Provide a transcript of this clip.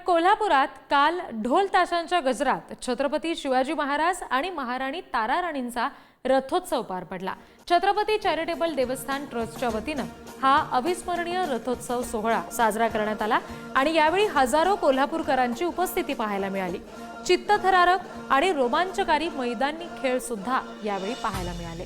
कोल्हापुरात काल ढोल ताशांच्या गजरात छत्रपती शिवाजी महाराज आणि महाराणी तारा राणींचा रथोत्सव पार पडला। छत्रपती चॅरिटेबल देवस्थान ट्रस्टच्या वतीने हा अविस्मरणीय रथोत्सव सोहळा साजरा करण्यात आला आणि यावेळी हजारो कोल्हापूरकरांची उपस्थिती पाहायला मिळाली। चित्तथरारक आणि रोमांचकारी मैदानी खेळ सुद्धा यावेळी पाहायला मिळाले।